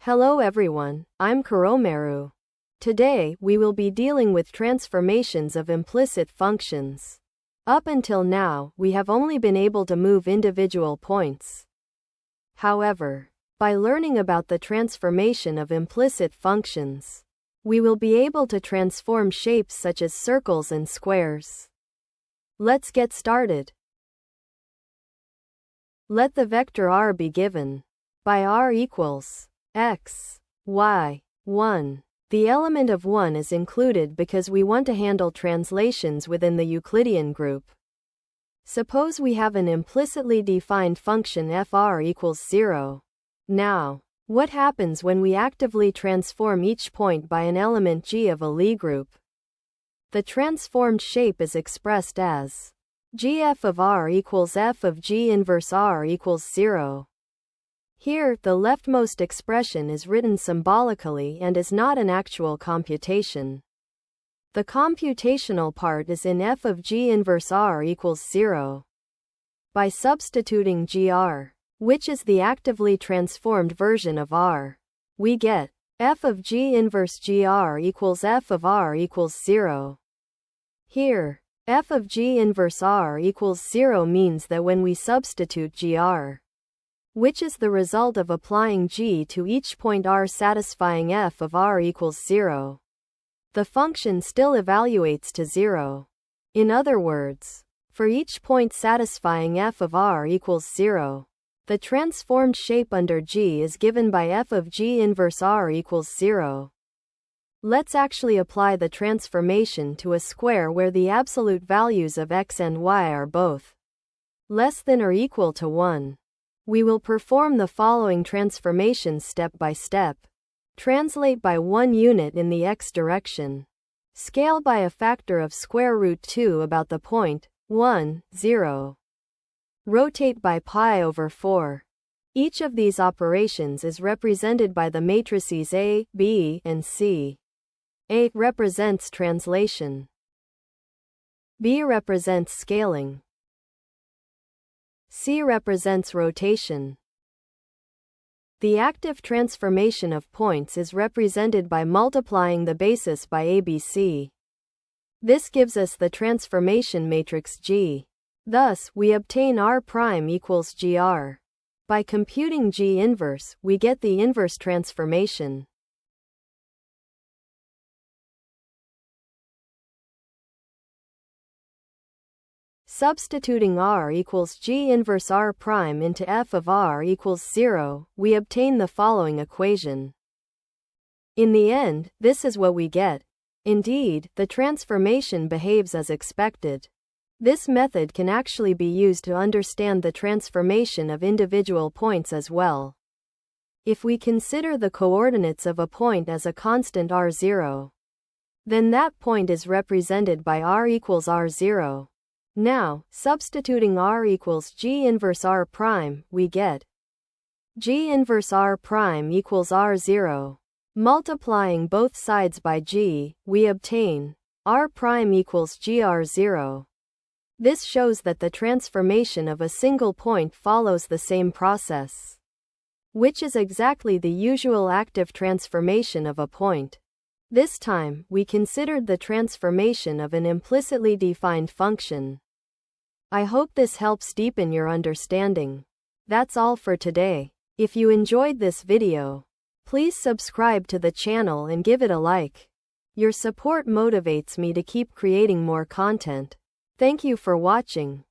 Hello everyone, I'm Kuromeru. Today, we will be dealing with transformations of implicit functions. Up until now, we have only been able to move individual points. However, by learning about the transformation of implicit functions, we will be able to transform shapes such as circles and squares. Let's get started. Let the vector r be given by r equals x, y, 1. The element of 1 is included because we want to handle translations within the Euclidean group. Suppose we have an implicitly defined function fr equals 0. Now, what happens when we actively transform each point by an element g of a Lie group? The transformed shape is expressed as gf of r equals f of g inverse r equals 0. Here, the leftmost expression is written symbolically and is not an actual computation. The computational part is in f of g inverse r equals 0. By substituting gr, which is the actively transformed version of r, we get f of g inverse gr equals f of r equals 0. Here, f of g inverse r equals 0 means that when we substitute gr, which is the result of applying g to each point r satisfying f of r equals 0, the function still evaluates to 0. In other words, for each point satisfying f of r equals 0, the transformed shape under g is given by f of g inverse r equals 0. Let's actually apply the transformation to a square where the absolute values of x and y are both less than or equal to 1. We will perform the following transformations step by step. Translate by 1 unit in the x direction. Scale by a factor of square root 2 about the point 1, 0. Rotate by pi over 4. Each of these operations is represented by the matrices A, B, and C. A represents translation. B represents scaling. C represents rotation. The active transformation of points is represented by multiplying the basis by ABC. This gives us the transformation matrix G. Thus, we obtain r prime equals gr. By computing G inverse, we get the inverse transformation. Substituting r equals g inverse r prime into f of r equals 0, we obtain the following equation. In the end, this is what we get. Indeed, the transformation behaves as expected. This method can actually be used to understand the transformation of individual points as well. If we consider the coordinates of a point as a constant r0, then that point is represented by r equals r0. Now, substituting r equals g inverse r prime, we get g inverse r prime equals r0. Multiplying both sides by g, we obtain r prime equals gr0. This shows that the transformation of a single point follows the same process, which is exactly the usual active transformation of a point. This time, we considered the transformation of an implicitly defined function. I hope this helps deepen your understanding. That's all for today. If you enjoyed this video, please subscribe to the channel and give it a like. Your support motivates me to keep creating more content. Thank you for watching.